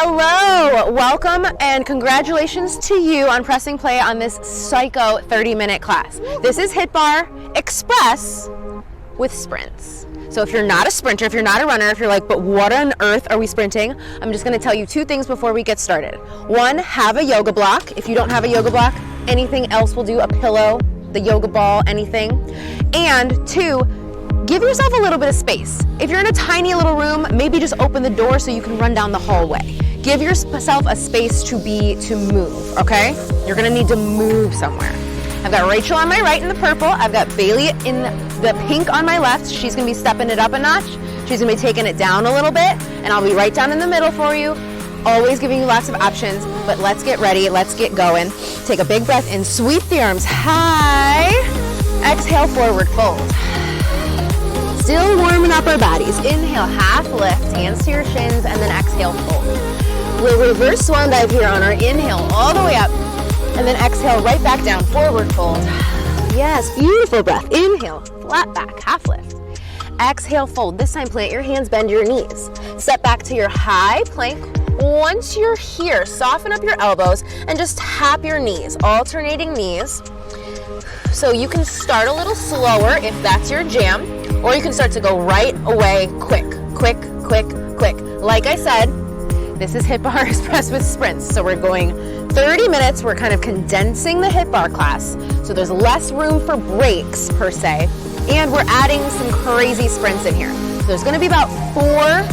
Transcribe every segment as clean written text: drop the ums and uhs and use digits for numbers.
Hello, welcome, and congratulations to you on pressing play on this psycho 30-minute class. This is HIITBARRE Express with sprints. So if you're not a sprinter, if you're not a runner, if you're like, but what on earth are we sprinting? I'm just gonna tell you two things before we get started. One, have a yoga block. If you don't have a yoga block, anything else will do, a pillow, the yoga ball, anything. And two, give yourself a little bit of space. If you're in a tiny little room, maybe just open the door so you can run down the hallway. Give yourself a space to move, okay? You're gonna need to move somewhere. I've got Rachel on my right in the purple. I've got Bailey in the pink on my left. She's gonna be stepping it up a notch. She's gonna be taking it down a little bit, and I'll be right down in the middle for you. Always giving you lots of options, but let's get ready, let's get going. Take a big breath in, sweep the arms high. Exhale, forward fold. Still warming up our bodies. Inhale, half lift, hands to your shins, and then exhale, fold. We'll reverse swan dive here on our inhale all the way up, and then exhale right back down, forward fold. Yes, beautiful breath. Inhale, flat back, half lift. Exhale, fold. This time plant your hands, bend your knees. Step back to your high plank. Once you're here, soften up your elbows and just tap your knees, alternating knees. So you can start a little slower if that's your jam, or you can start to go right away, quick, quick, quick, quick. Like I said, this is HIITBARRE Express with sprints. So we're going 30 minutes. We're kind of condensing the HIITBARRE class. So there's less room for breaks per se. And we're adding some crazy sprints in here. So there's gonna be about four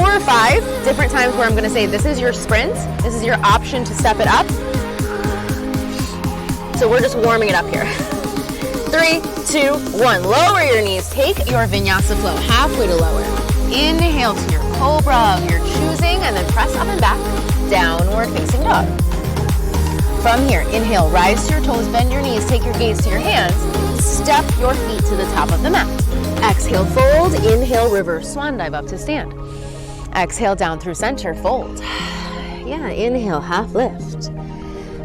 or five different times where I'm gonna say, this is your sprint. This is your option to step it up. So we're just warming it up here. 3, 2, 1. Lower your knees. Take your vinyasa flow halfway to lower. Inhale to your cobra of your choosing, and then press up and back, downward facing dog. From here, inhale, rise to your toes, bend your knees, take your gaze to your hands, step your feet to the top of the mat. Exhale, fold. Inhale, reverse swan dive up to stand. Exhale, down through center, fold. Yeah, inhale, half lift.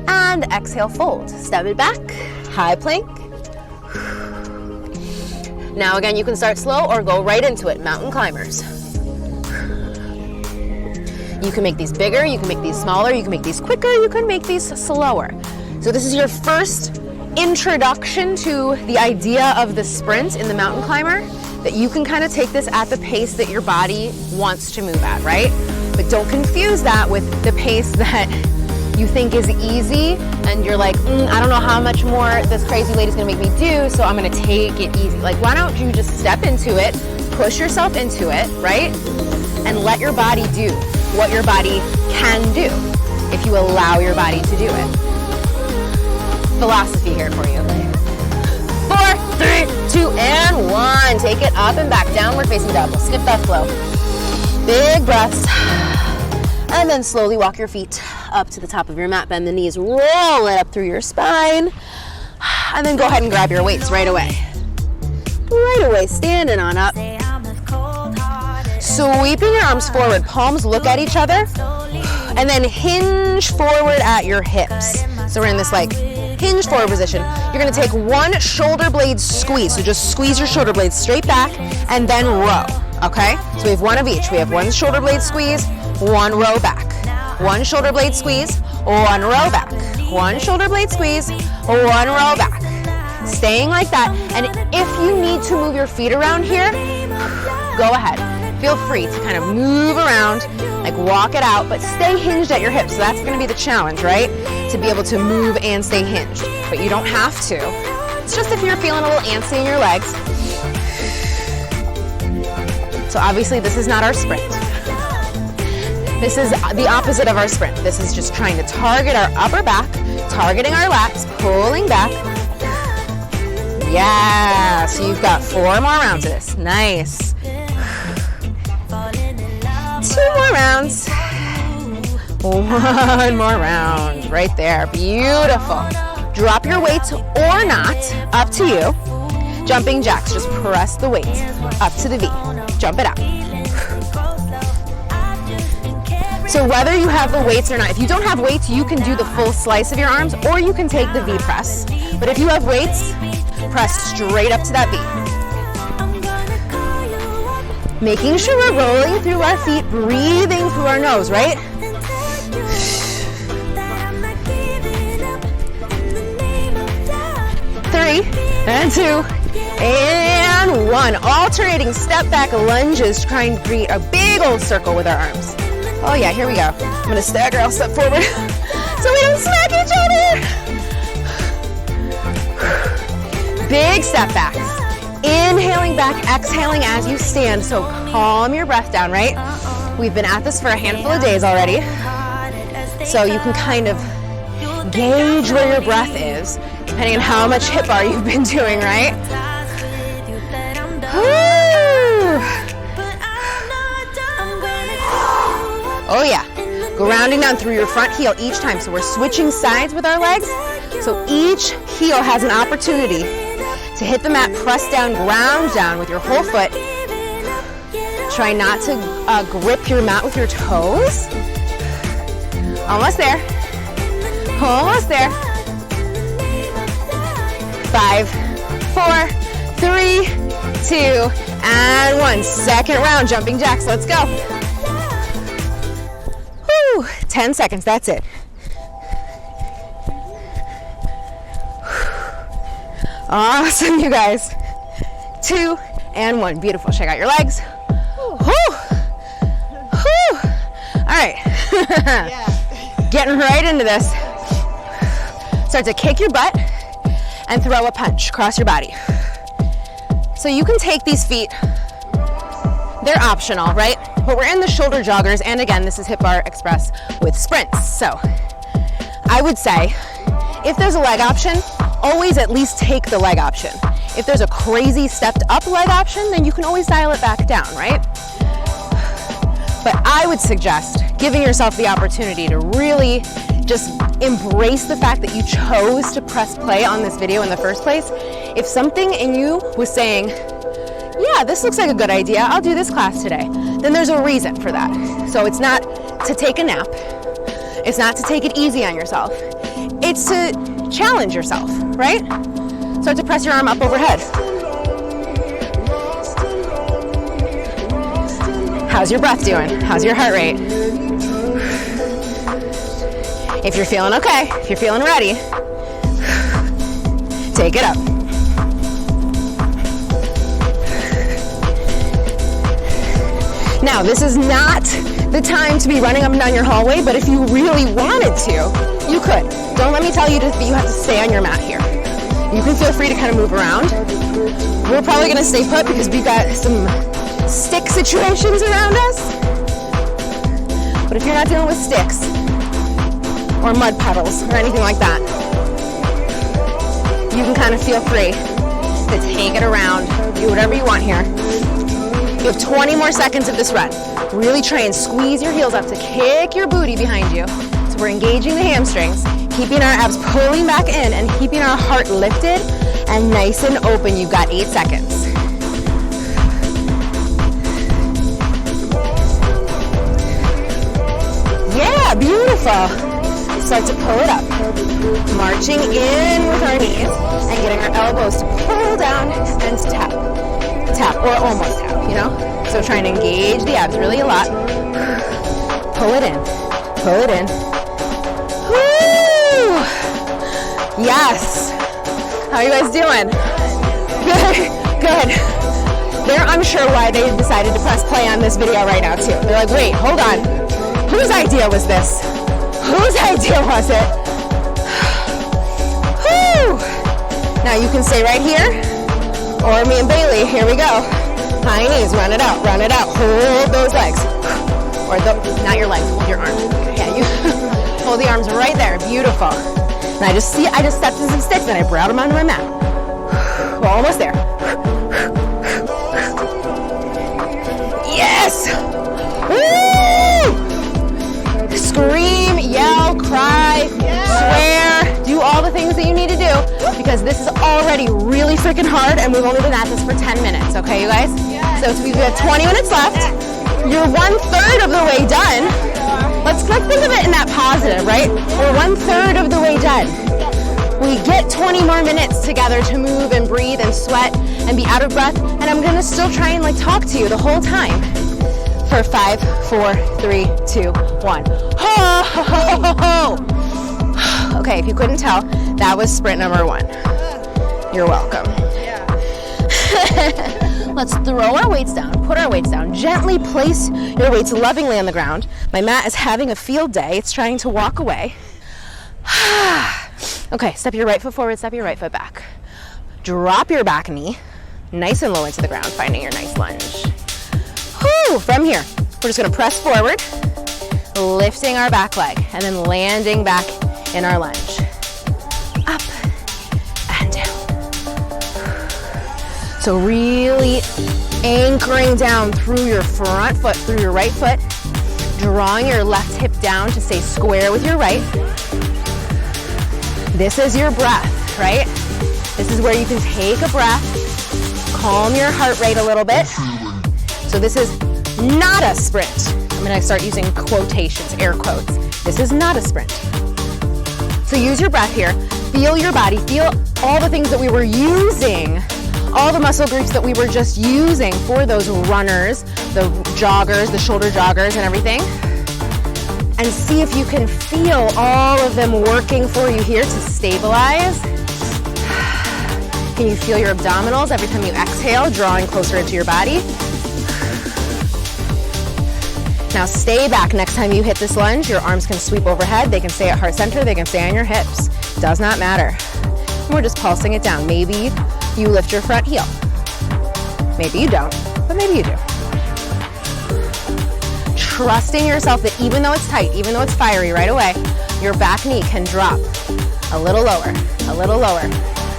And exhale, fold. Step it back, high plank. Now again, you can start slow or go right into it, mountain climbers. You can make these bigger, you can make these smaller, you can make these quicker, you can make these slower. So this is your first introduction to the idea of the sprint in the mountain climber, that you can kind of take this at the pace that your body wants to move at, right? But don't confuse that with the pace that you think is easy, and you're like, I don't know how much more this crazy lady's gonna make me do, so I'm gonna take it easy. Like, why don't you just step into it, push yourself into it, right? And let your body do what your body can do if you allow your body to do it. Philosophy here for you. 4, 3, 2, and 1. Take it up and back, downward facing dog. We'll skip that flow. Big breaths. And then slowly walk your feet up to the top of your mat, bend the knees, roll it up through your spine, and then go ahead and grab your weights right away. Right away, standing on up. Sweeping your arms forward, palms look at each other, and then hinge forward at your hips. So we're in this like hinge forward position. You're gonna take one shoulder blade squeeze, so just squeeze your shoulder blades straight back, and then row, okay? So we have one of each. We have one shoulder blade squeeze, one row back. One shoulder blade squeeze, one row back. One shoulder blade squeeze, one row back. Staying like that. And if you need to move your feet around here, go ahead. Feel free to kind of move around, like walk it out, but stay hinged at your hips. So that's gonna be the challenge, right? To be able to move and stay hinged. But you don't have to. It's just if you're feeling a little antsy in your legs. So obviously this is not our sprint. This is the opposite of our sprint. This is just trying to target our upper back, targeting our lats, pulling back. Yeah, so you've got 4 more rounds of this. Nice. 2 more rounds. 1 more round, right there. Beautiful. Drop your weights or not, up to you. Jumping jacks, just press the weights up to the V. Jump it out. So whether you have the weights or not, if you don't have weights, you can do the full slice of your arms, or you can take the V press. But if you have weights, press straight up to that V. Making sure we're rolling through our feet, breathing through our nose, right? 3 and 2 and 1. Alternating step back lunges, trying to create a big old circle with our arms. Oh yeah, here we go. I'm gonna stagger, I'll step forward so we don't smack each other. Big step backs. Inhaling back, exhaling as you stand, so calm your breath down, right? We've been at this for a handful of days already, so you can kind of gauge where your breath is, depending on how much hip bar you've been doing, right? Woo. Oh yeah, grounding down through your front heel each time, so we're switching sides with our legs, so each heel has an opportunity to hit the mat, press down, ground down with your whole foot. Try not to grip your mat with your toes. Almost there. Almost there. 5, 4, 3, 2, and 1. Second round, jumping jacks. Let's go. Whew, 10 seconds, that's it. Awesome, you guys. 2 and 1. Beautiful. Check out your legs. Whew. Whew. All right. Yeah. Getting right into this. Start to kick your butt and throw a punch across your body. So you can take these feet. They're optional, right? But we're in the shoulder joggers, and again, this is Hip Bar Express with sprints. So I would say, if there's a leg option, always at least take the leg option. If there's a crazy stepped up leg option, then you can always dial it back down, right? But I would suggest giving yourself the opportunity to really just embrace the fact that you chose to press play on this video in the first place. If something in you was saying, yeah, this looks like a good idea, I'll do this class today, then there's a reason for that. So it's not to take a nap. It's not to take it easy on yourself. It's to challenge yourself, right? Start to press your arm up overhead. How's your breath doing? How's your heart rate? If you're feeling okay, if you're feeling ready, take it up. Now, this is not the time to be running up and down your hallway, but if you really wanted to, you could. Don't let me tell you that you have to stay on your mat here. You can feel free to kind of move around. We're probably gonna stay put because we've got some stick situations around us. But if you're not dealing with sticks or mud puddles or anything like that, you can kind of feel free to take it around, do whatever you want here. You have 20 more seconds of this run. Really try and squeeze your heels up to kick your booty behind you. So we're engaging the hamstrings, keeping our abs pulling back in and keeping our heart lifted and nice and open. You've got 8 seconds. Yeah, beautiful. Start to pull it up. Marching in with our knees and getting our elbows to pull down and to tap. Tap, or almost tap, you know? So trying to engage the abs really a lot. Pull it in. Pull it in. Woo! Yes. How are you guys doing? Good. Good. They're unsure why they decided to press play on this video right now, too. They're like, wait, hold on. Whose idea was this? Whose idea was it? Woo! Now you can stay right here, or me and Bailey, here we go. High knees, run it out, hold those legs. Or not your legs, hold your arms. Yeah, you hold the arms right there, beautiful. And I just stepped in some sticks and I brought them onto my mat. We're almost there. Yes! Woo! Scream, yell, cry, swear, do all the things that you need to do, because this is already really freaking hard and we've only been at this for 10 minutes, okay, you guys? So we have 20 minutes left. You're 1/3 of the way done. Let's think of it in that positive, right? We're 1/3 of the way done. We get 20 more minutes together to move and breathe and sweat and be out of breath, and I'm gonna still try and like talk to you the whole time. For 5, 4, 3, 2, 1. Ho, ho, ho, ho, ho. Okay, if you couldn't tell, that was sprint number 1. You're welcome. Let's throw our weights down, put our weights down, gently place your weights lovingly on the ground. My mat is having a field day. It's trying to walk away. Okay, step your right foot forward, step your right foot back. Drop your back knee, nice and low into the ground, finding your nice lunge. Whew. From here, we're just gonna press forward, lifting our back leg, and then landing back in our lunge. Up and down. So really anchoring down through your front foot, through your right foot, drawing your left hip down to stay square with your right. This is your breath, right? This is where you can take a breath, calm your heart rate a little bit. So this is not a sprint. I'm gonna start using quotations, air quotes. This is not a sprint. So use your breath here. Feel your body, feel all the things that we were using, all the muscle groups that we were just using for those runners, the joggers, the shoulder joggers and everything. And see if you can feel all of them working for you here to stabilize. Can you feel your abdominals every time you exhale, drawing closer into your body? Now stay back. Next time you hit this lunge, your arms can sweep overhead. They can stay at heart center. They can stay on your hips. Does not matter. And we're just pulsing it down. Maybe you lift your front heel. Maybe you don't, but maybe you do. Trusting yourself that even though it's tight, even though it's fiery right away, your back knee can drop a little lower, a little lower.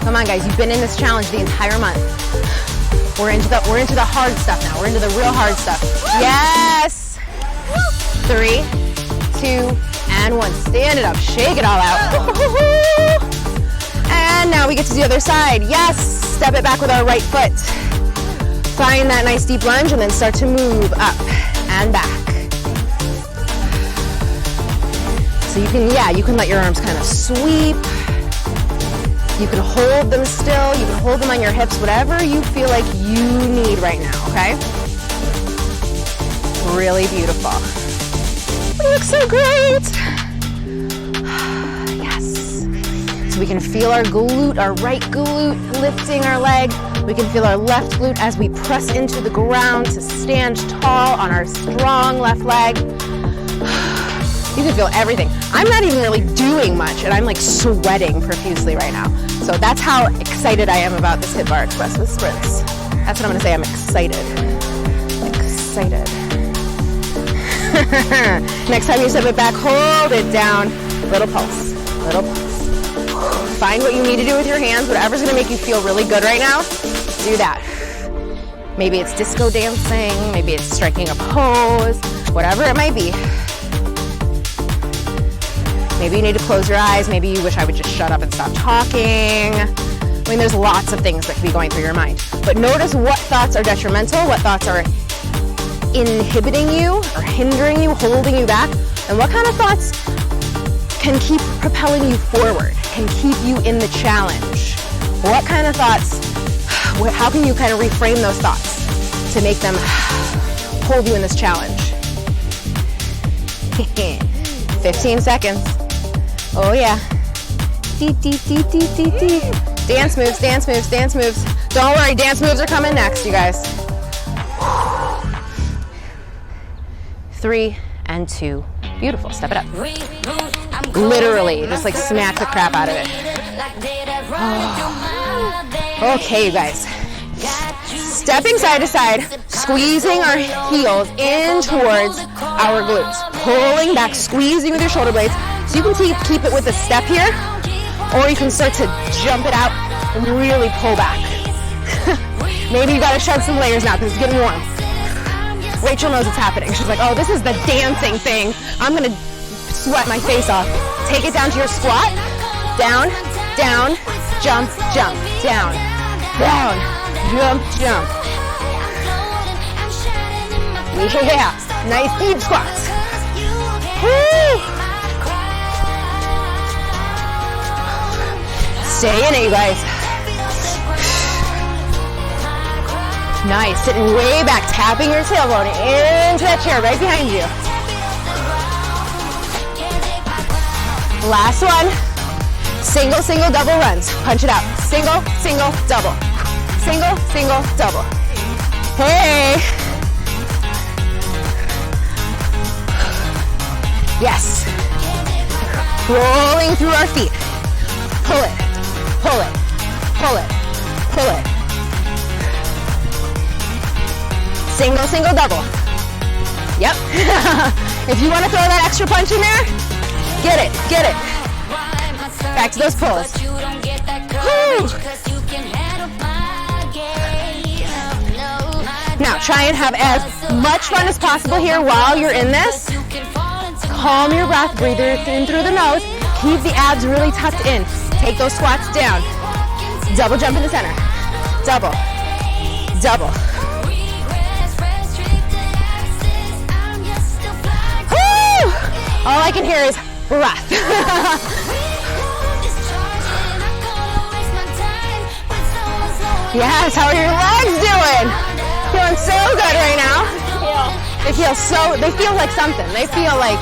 Come on guys, you've been in this challenge the entire month. We're into the hard stuff now. We're into the real hard stuff. Yes! 3, 2, and 1. Stand it up, shake it all out. And now we get to the other side. Yes, step it back with our right foot. Find that nice deep lunge and then start to move up and back. So you can let your arms kind of sweep. You can hold them still. You can hold them on your hips, whatever you feel like you need right now, okay? Really beautiful. You look so great. Yes. So we can feel our glute, our right glute lifting our leg. We can feel our left glute as we press into the ground to stand tall on our strong left leg. You can feel everything. I'm not even really doing much and I'm like sweating profusely right now. So that's how excited I am about this HIITBARRE Express with sprints. That's what I'm gonna say, I'm excited. Excited. Next time you step it back, hold it down. Little pulse, little pulse. Find what you need to do with your hands, whatever's gonna make you feel really good right now, do that. Maybe it's disco dancing, maybe it's striking a pose, whatever it might be. Maybe you need to close your eyes. Maybe you wish I would just shut up and stop talking. I mean, there's lots of things that could be going through your mind. But notice what thoughts are detrimental, what thoughts are inhibiting you or hindering you, holding you back, and what kind of thoughts can keep propelling you forward, can keep you in the challenge. What kind of thoughts, how can you kind of reframe those thoughts to make them hold you in this challenge? 15 seconds. Oh yeah. Dance moves, dance moves, dance moves. Don't worry, dance moves are coming next, you guys. 3 and 2. Beautiful, step it up. Literally, just like smack the crap out of it. Oh. Okay, you guys. Stepping side to side, squeezing our heels in towards our glutes. Pulling back, squeezing with your shoulder blades. So you can keep it with a step here, or you can start to jump it out and really pull back. Maybe you gotta shed some layers now because it's getting warm. Rachel knows what's happening. She's like, oh, this is the dancing thing. I'm gonna sweat my face off. Take it down to your squat. Down, down, jump, jump, down, down, jump, jump. Yeah, nice deep squats. Woo! Stay in it, you guys. Nice, sitting way back, tapping your tailbone into that chair right behind you. Last one. Single, single, double runs. Punch it out. Single, single, double. Single, single, double. Hey. Yes. Rolling through our feet. Pull it, pull it, pull it, pull it. Single, single, double. Yep. If you want to throw that extra punch in there, get it, get it. Back to those pulls. Woo. Now try and have as much fun as possible here while you're in this. Calm your breath, breathe in through the nose. Keep the abs really tucked in. Take those squats down. Double jump in the center. Double, double. Woo! All I can hear is breath. Yes, how are your legs doing? Feeling so good right now. They feel like something. They feel like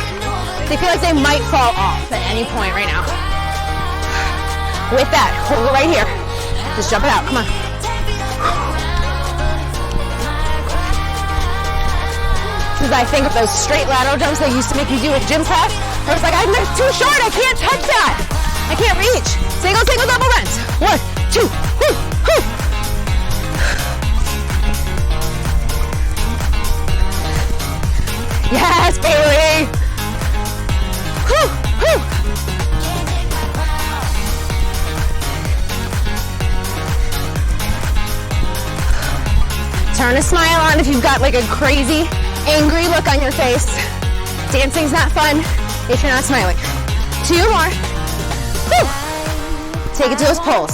they might fall off at any point right now. With that, hold it right here. Just jump it out, come on. Because I think of those straight lateral jumps they used to make you do with gym class. I was like, I'm too short, I can't touch that. I can't reach. Single, single, double runs. 1, 2, whoo, whoo. Yes, baby. Whoo, whoo. Turn a smile on if you've got like a crazy, angry look on your face. Dancing's not fun if you're not smiling. 2 more. Woo. Take it to those pulls.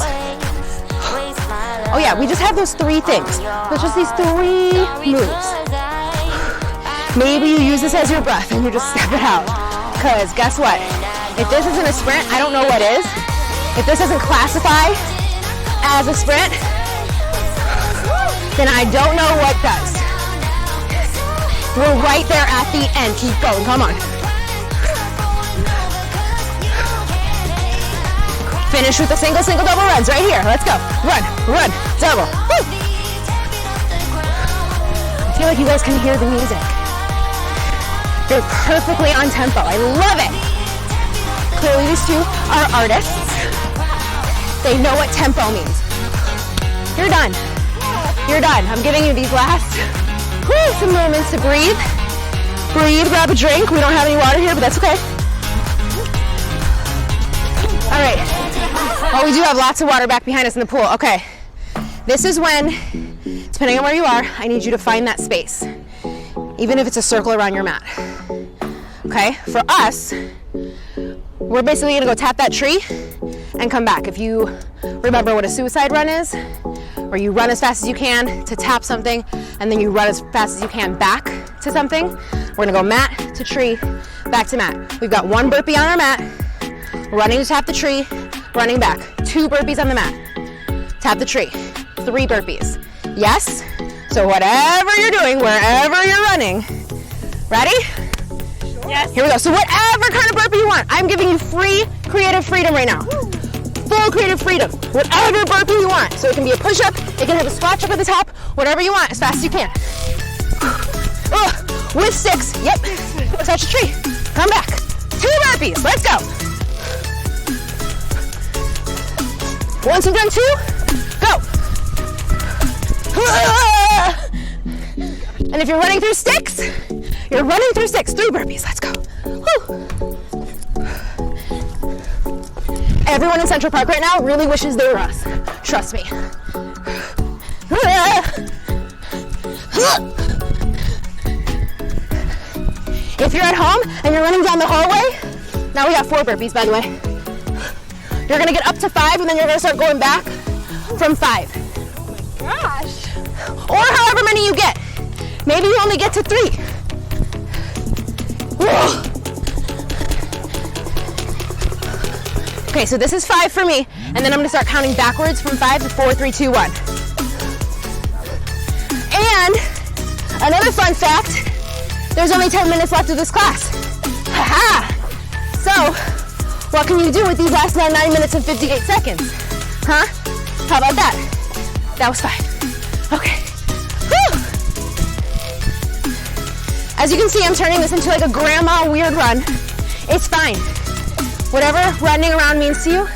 Oh yeah, we just have those 3 things. There's just these 3 moves. Maybe you use this as your breath and you just step it out. Because guess what? If this isn't a sprint, I don't know what is. If this doesn't classify as a sprint, then I don't know what does. We're right there at the end. Keep going, come on. Finish with the single, single, double runs right here. Let's go. Run, run, double. Woo. I feel like you guys can hear the music. They're perfectly on tempo. I love it. Clearly these two are artists. They know what tempo means. You're done. You're done. I'm giving you these last some moments to breathe. Breathe, grab a drink. We don't have any water here, but that's okay. All right. Oh, we do have lots of water back behind us in the pool. Okay. This is when, depending on where you are, I need you to find that space. Even if it's a circle around your mat. Okay, for us, we're basically gonna go tap that tree and come back. If you remember what a suicide run is, where you run as fast as you can to tap something, and then you run as fast as you can back to something, we're gonna go mat to tree, back to mat. We've got 1 burpee on our mat, running to tap the tree, running back. 2 burpees on the mat, tap the tree, 3 burpees. Yes? So whatever you're doing, wherever you're running, ready? Yes. Here we go. So whatever kind of burpee you want, I'm giving you free creative freedom right now. Full creative freedom. Whatever burpee you want. So it can be a push-up, it can have a squat jump at the top, whatever you want, as fast as you can. With 6, yep. Touch the tree. Come back. 2 burpees. Let's go. Once you've done 2, go. And if you're running through sticks, you're running through 6. 3 burpees. Let's go. Woo. Everyone in Central Park right now really wishes they were us. Trust me. If you're at home and you're running down the hallway, now we got 4 burpees, by the way. You're gonna get up to 5 and then you're gonna start going back from 5. Gosh. Or however many you get. Maybe you only get to 3. Whoa. Okay, so this is 5 for me, and then I'm gonna start counting backwards from 5 to 4, 3, 2, 1. And another fun fact, there's only 10 minutes left of this class. Ha-ha! So, what can you do with these last 9 minutes and 58 seconds? Huh? How about that? That was 5. Okay. Whew. As you can see, I'm turning this into like a grandma weird run. It's fine. Whatever running around means to you,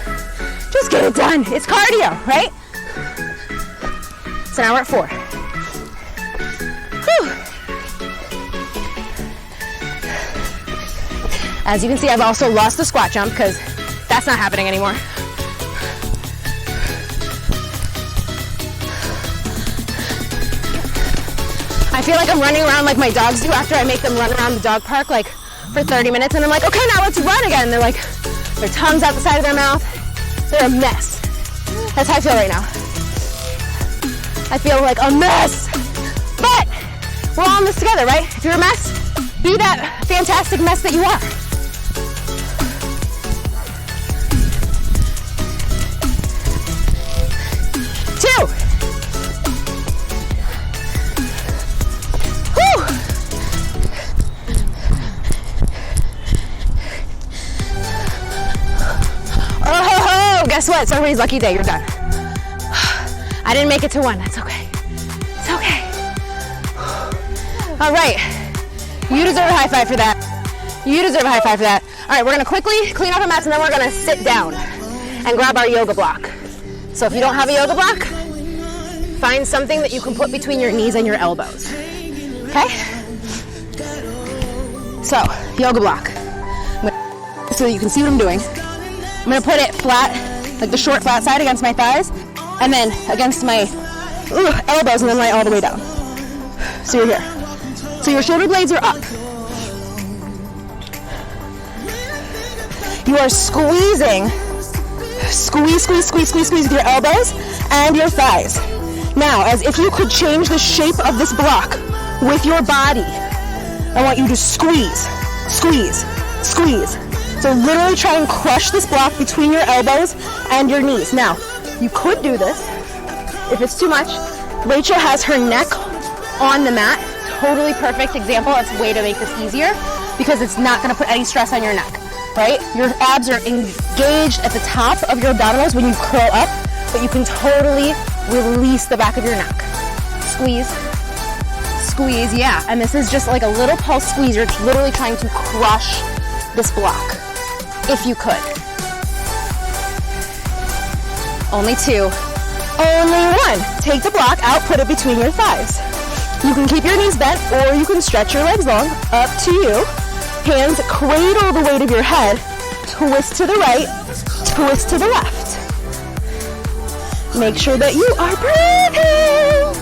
just get it done. It's cardio, right? So now we're at 4. Whew. As you can see, I've also lost the squat jump because that's not happening anymore. I feel like I'm running around like my dogs do after I make them run around the dog park like for 30 minutes, and I'm like, okay, now let's run again. And they're like, their tongue's out the side of their mouth. They're a mess. That's how I feel right now. I feel like a mess. But we're all in this together, right? If you're a mess, be that fantastic mess that you are. Guess what? It's everybody's lucky day. You're done. I didn't make it to 1. That's okay. It's okay. All right. You deserve a high five for that. You deserve a high five for that. All right, we're going to quickly clean off our mats, and then we're going to sit down and grab our yoga block. So if you don't have a yoga block, find something that you can put between your knees and your elbows. Okay? So, yoga block. So that you can see what I'm doing. I'm going to put it flat, like the short flat side against my thighs, and then against my elbows, and then lay all the way down. So you're here. So your shoulder blades are up. You are squeezing, squeeze with your elbows and your thighs. Now, as if you could change the shape of this block with your body, I want you to squeeze. So literally try and crush this block between your elbows and your knees. Now, you could do this. If it's too much, Rachel has her neck on the mat. Totally perfect example. It's a way to make this easier because it's not going to put any stress on your neck, right? Your abs are engaged at the top of your abdominals when you curl up, but you can totally release the back of your neck. Squeeze, yeah. And this is just like a little pulse squeeze. You're literally trying to crush this block. If you could. Only 2. Only 1. Take the block out, put it between your thighs. You can keep your knees bent or you can stretch your legs long, up to you. Hands cradle the weight of your head. Twist to the right, twist to the left. Make sure that you are breathing.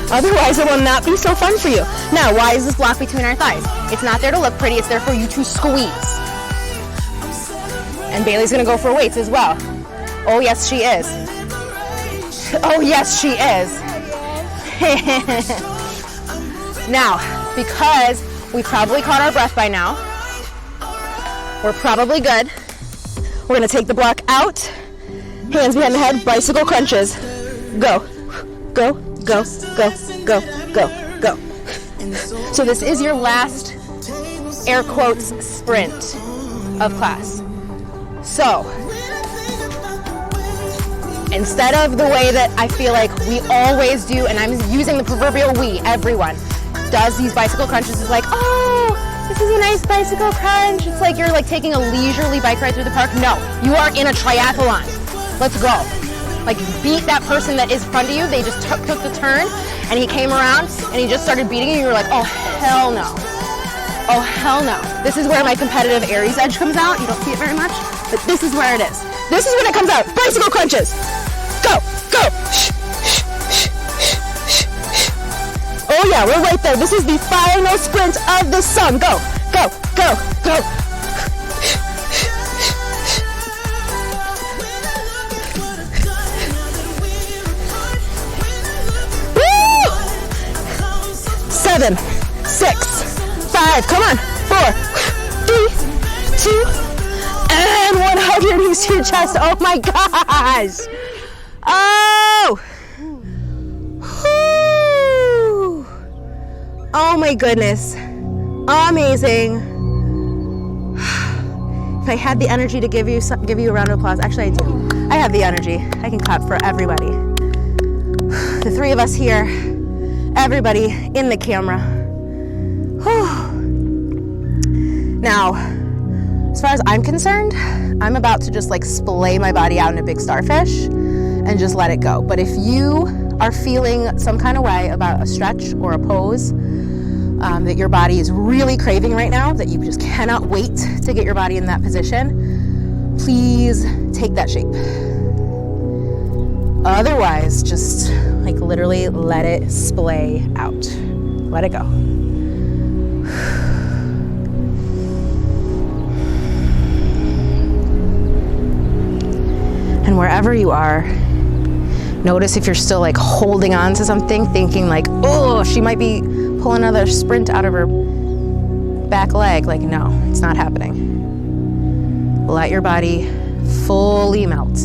Otherwise, it will not be so fun for you. Now, why is this block between our thighs? It's not there to look pretty, it's there for you to squeeze. And Bailey's gonna go for weights as well. Oh, yes, she is. Oh, yes, she is. Now, because we probably caught our breath by now, we're probably good. We're gonna take the block out, hands behind the head, bicycle crunches. Go. So this is your last, air quotes, sprint of class. So, instead of the way that I feel like we always do, and I'm using the proverbial we, everyone does these bicycle crunches, is like, oh, this is a nice bicycle crunch. It's like you're like taking a leisurely bike ride through the park. No, you are in a triathlon. Let's go. Like, beat that person that is in front of you. They just took the turn, and he came around, and he just started beating you. You were like, oh, hell no. Oh, hell no. This is where my competitive Aries edge comes out. You don't see it very much, but this is where it is. This is when it comes out. Bicycle crunches. Go. Oh, yeah, we're right there. This is the final sprint of the song. Go. Woo! 7, 6, 5, come on, 4, 3, 2, and 1. Hug your knees to your chest. Oh my gosh. Oh. Whew. Oh my goodness. Amazing. If I had the energy to give you a round of applause, actually I do. I have the energy. I can clap for everybody. The three of us here, everybody in the camera. Whew. Now, as far as I'm concerned, I'm about to just like splay my body out in a big starfish and just let it go. But if you are feeling some kind of way about a stretch or a pose that your body is really craving right now, that you just cannot wait to get your body in that position, please take that shape. Otherwise, just like literally let it splay out. Let it go. And wherever you are, notice if you're still like holding on to something, thinking like, oh, she might be pulling another sprint out of her back leg. Like, no, it's not happening. Let your body fully melt.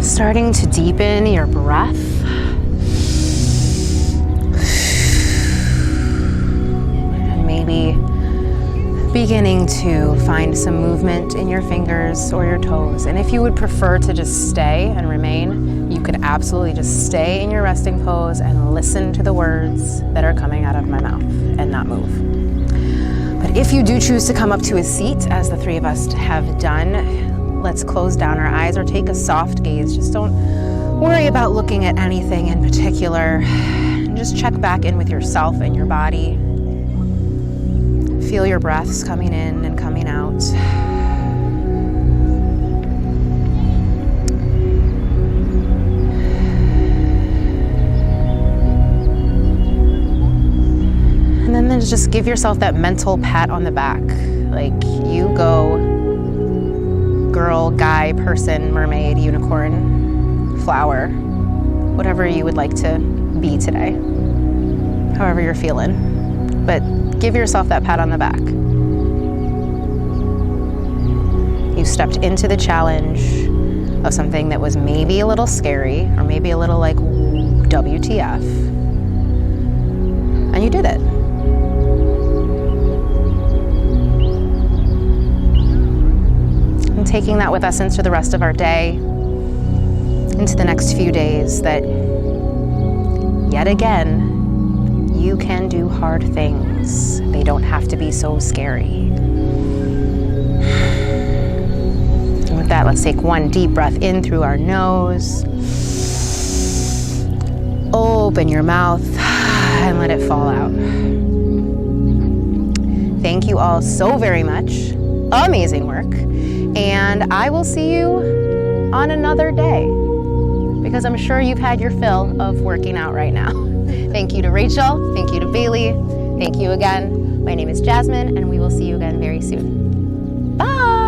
Starting to deepen your breath. And maybe beginning to find some movement in your fingers or your toes. And if you would prefer to just stay and remain, you could absolutely just stay in your resting pose and listen to the words that are coming out of my mouth and not move. But if you do choose to come up to a seat, as the three of us have done, let's close down our eyes or take a soft gaze. Just don't worry about looking at anything in particular. Just check back in with yourself and your body. Feel your breaths coming in and coming out. And then just give yourself that mental pat on the back. Like, you go, girl, guy, person, mermaid, unicorn, flower, whatever you would like to be today, however you're feeling. But give yourself that pat on the back. You stepped into the challenge of something that was maybe a little scary or maybe a little like WTF, and you did it. Taking that with us into the rest of our day, into the next few days, that yet again, you can do hard things. They don't have to be so scary. And with that, let's take one deep breath in through our nose. Open your mouth and let it fall out. Thank you all so very much. Amazing work. And I will see you on another day, because I'm sure you've had your fill of working out right now. Thank you to Rachel. Thank you to Bailey. Thank you again. My name is Jasmine, and we will see you again very soon. Bye.